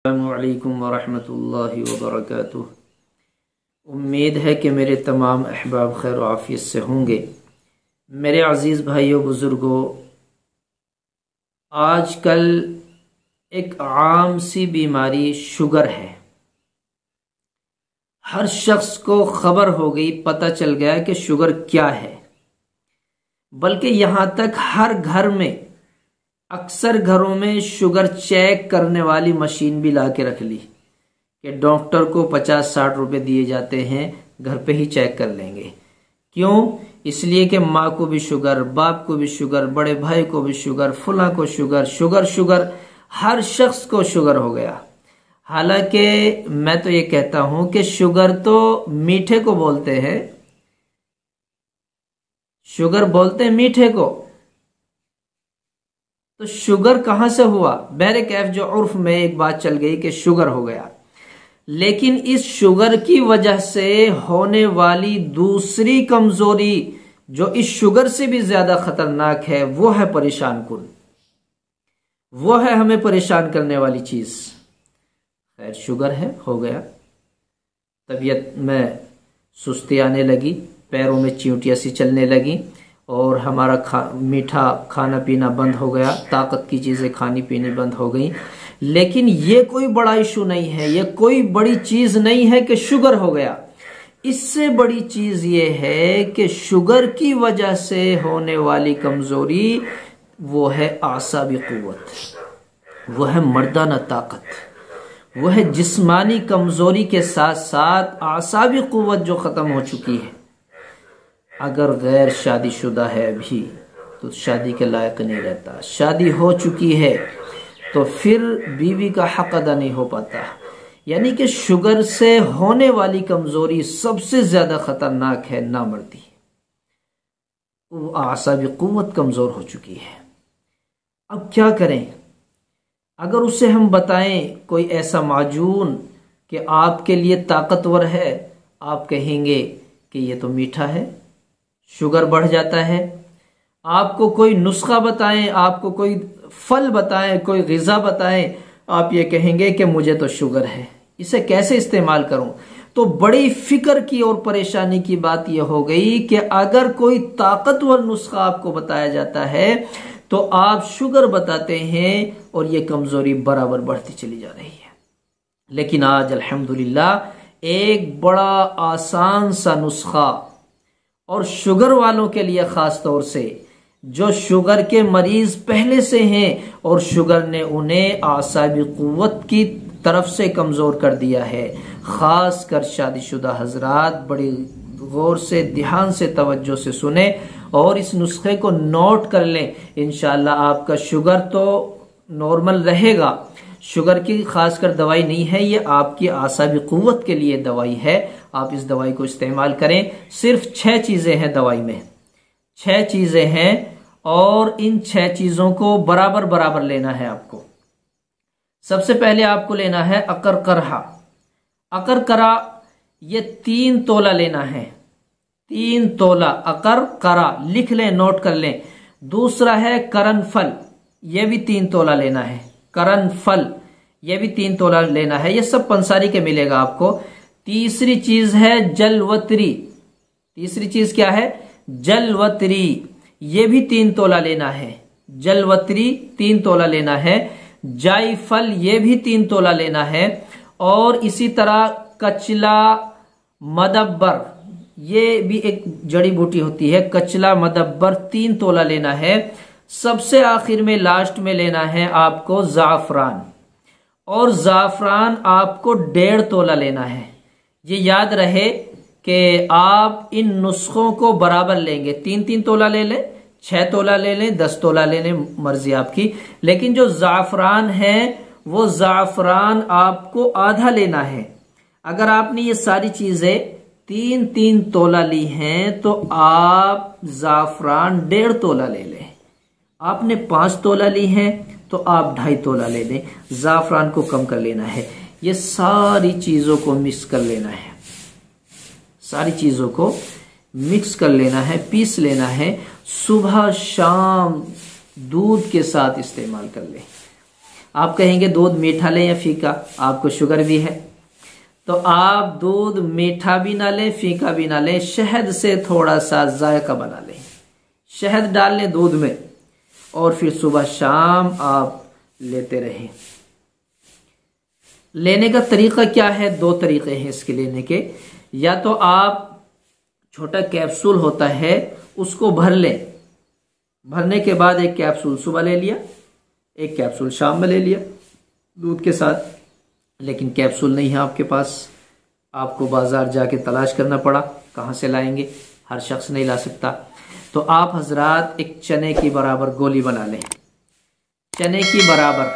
अस्सलामुअलैकुम वरहमतुल्लाहि वबरकातुह। उम्मीद है कि मेरे तमाम अहबाब खैर आफियत से होंगे। मेरे अज़ीज़ भाइयों बुज़ुर्गों, आजकल एक आम सी बीमारी शुगर है। हर शख्स को खबर हो गई, पता चल गया कि शुगर क्या है। बल्कि यहाँ तक हर घर में, अक्सर घरों में शुगर चेक करने वाली मशीन भी ला के रख ली कि डॉक्टर को 50-60 रुपए दिए जाते हैं, घर पे ही चेक कर लेंगे। क्यों? इसलिए कि माँ को भी शुगर, बाप को भी शुगर, बड़े भाई को भी शुगर, फुला को शुगर, शुगर शुगर, हर शख्स को शुगर हो गया। हालांकि मैं तो ये कहता हूं कि शुगर तो मीठे को बोलते हैं, शुगर बोलते हैं मीठे को, तो शुगर कहां से हुआ? बहरे कैफ जो उर्फ में एक बात चल गई कि शुगर हो गया, लेकिन इस शुगर की वजह से होने वाली दूसरी कमजोरी जो इस शुगर से भी ज्यादा खतरनाक है, वो है परेशान कुन, वो है हमें परेशान करने वाली चीज। खैर, शुगर है, हो गया, तबीयत में सुस्ती आने लगी, पैरों में चींटियां सी चलने लगी और हमारा मीठा खाना पीना बंद हो गया, ताकत की चीजें खानी पीनी बंद हो गई। लेकिन ये कोई बड़ा इशू नहीं है, ये कोई बड़ी चीज नहीं है कि शुगर हो गया। इससे बड़ी चीज ये है कि शुगर की वजह से होने वाली कमजोरी वो है आसाबी कुव्वत, वो है मर्दाना ताकत, वो है जिस्मानी कमजोरी के साथ साथ आसाबी कुव्वत जो खत्म हो चुकी है। अगर गैर शादीशुदा है अभी तो शादी के लायक नहीं रहता, शादी हो चुकी है तो फिर बीवी का हक अदा नहीं हो पाता। यानी कि शुगर से होने वाली कमजोरी सबसे ज्यादा खतरनाक है नामर्दी। वो आसाबी कुव्वत कमजोर हो चुकी है। अब क्या करें? अगर उसे हम बताएं कोई ऐसा माजून कि आपके लिए ताकतवर है, आप कहेंगे कि ये तो मीठा है, शुगर बढ़ जाता है। आपको कोई नुस्खा बताएं, आपको कोई फल बताएं, कोई ग़िज़ा बताएं, आप ये कहेंगे कि मुझे तो शुगर है, इसे कैसे इस्तेमाल करूं? तो बड़ी फिक्र की और परेशानी की बात यह हो गई कि अगर कोई ताकतवर नुस्खा आपको बताया जाता है तो आप शुगर बताते हैं और ये कमजोरी बराबर बढ़ती चली जा रही है। लेकिन आज अल्हम्दुलिल्लाह एक बड़ा आसान सा नुस्खा, और शुगर वालों के लिए खास तौर से, जो शुगर के मरीज पहले से हैं और शुगर ने उन्हें आसाबी कुव्वत की तरफ से कमजोर कर दिया है। खास कर शादीशुदा हजरात बड़ी गौर से, ध्यान से, तवज्जो से सुने और इस नुस्खे को नोट कर लें। इंशाअल्लाह आपका शुगर तो नॉर्मल रहेगा। शुगर की खासकर दवाई नहीं है, ये आपकी आसाबी कुव्वत के लिए दवाई है। आप इस दवाई को इस्तेमाल करें। सिर्फ 6 चीजें हैं दवाई में, 6 चीजें हैं और इन 6 चीजों को बराबर बराबर लेना है आपको। सबसे पहले आपको लेना है अकरकरा। अकरकरा ये 3 तोला लेना है, 3 तोला अकरकरा, लिख लें, नोट कर लें। दूसरा है करनफल, ये भी 3 तोला लेना है। करनफल ये भी 3 तोला लेना है, ये सब पंसारी के मिलेगा आपको। तीसरी चीज है जलवतरी। तीसरी चीज क्या है? जलवतरी, ये भी 3 तोला लेना है। जलवतरी 3 तोला लेना है। जायफल ये भी 3 तोला लेना है। और इसी तरह कचला मदब्बर, ये भी एक जड़ी बूटी होती है, कचला मदब्बर 3 तोला लेना है। सबसे आखिर में, लास्ट में लेना है आपको जाफरान, और जाफरान आपको 1.5 तोला लेना है। ये याद रहे कि आप इन नुस्खों को बराबर लेंगे, 3-3 तोला ले लें, 6 तोला ले लें, 10 तोला ले लें, मर्जी आपकी। लेकिन जो जाफरान है वो जाफरान आपको आधा लेना है। अगर आपने ये सारी चीजें 3-3 तोला ली हैं तो आप जाफरान 1.5 तोला ले लें। आपने 5 तोला ली है तो आप 2.5 तोला ले लें। जाफरान को कम कर लेना है। ये सारी चीजों को मिक्स कर लेना है, सारी चीजों को मिक्स कर लेना है, पीस लेना है। सुबह शाम दूध के साथ इस्तेमाल कर लें। आप कहेंगे दूध मीठा लें या फीका, आपको शुगर भी है, तो आप दूध मीठा भी ना लें फीका भी ना लें, शहद से थोड़ा सा जायका बना लें, शहद डाल लें दूध में और फिर सुबह शाम आप लेते रहें। लेने का तरीका क्या है? 2 तरीके हैं इसके लेने के। या तो आप छोटा कैप्सूल होता है उसको भर लें, भरने के बाद 1 कैप्सूल सुबह ले लिया, 1 कैप्सूल शाम में ले लिया दूध के साथ। लेकिन कैप्सूल नहीं है आपके पास, आपको बाजार जाके तलाश करना पड़ा, कहाँ से लाएंगे, हर शख्स नहीं ला सकता। तो आप हजरात एक चने की बराबर गोली बना लें, चने की बराबर,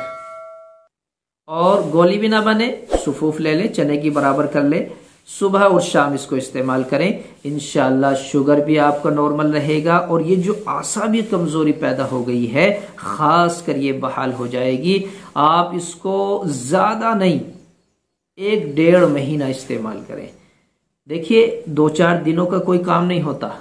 और गोली भी ना बने सुफूफ ले लें, चने की बराबर कर ले, सुबह और शाम इसको इस्तेमाल करें। इंशाअल्लाह शुगर भी आपका नॉर्मल रहेगा और ये जो आसाबी कमजोरी पैदा हो गई है खास कर ये बहाल हो जाएगी। आप इसको ज्यादा नहीं 1-1.5 महीना इस्तेमाल करें। देखिए 2-4 दिनों का कोई काम नहीं होता,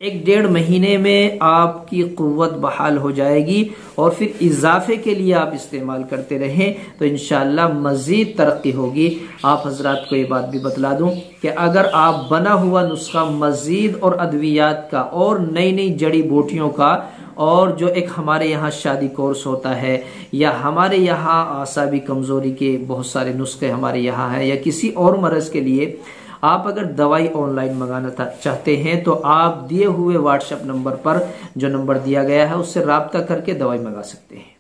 1-1.5 महीने में आपकी कुव्वत बहाल हो जाएगी और फिर इजाफे के लिए आप इस्तेमाल करते रहें तो इंशाअल्लाह मजीद तरक्की होगी। आप हजरात को ये बात भी बतला दूं कि अगर आप बना हुआ नुस्खा मजीद और अद्वियात का और नई नई जड़ी बूटियों का, और जो एक हमारे यहाँ शादी कोर्स होता है या हमारे यहाँ आसाबी कमजोरी के बहुत सारे नुस्खे हमारे यहाँ हैं, या किसी और मरज के लिए आप अगर दवाई ऑनलाइन मंगाना चाहते हैं तो आप दिए हुए व्हाट्सएप नंबर पर, जो नंबर दिया गया है, उससे राब्ता करके दवाई मंगा सकते हैं।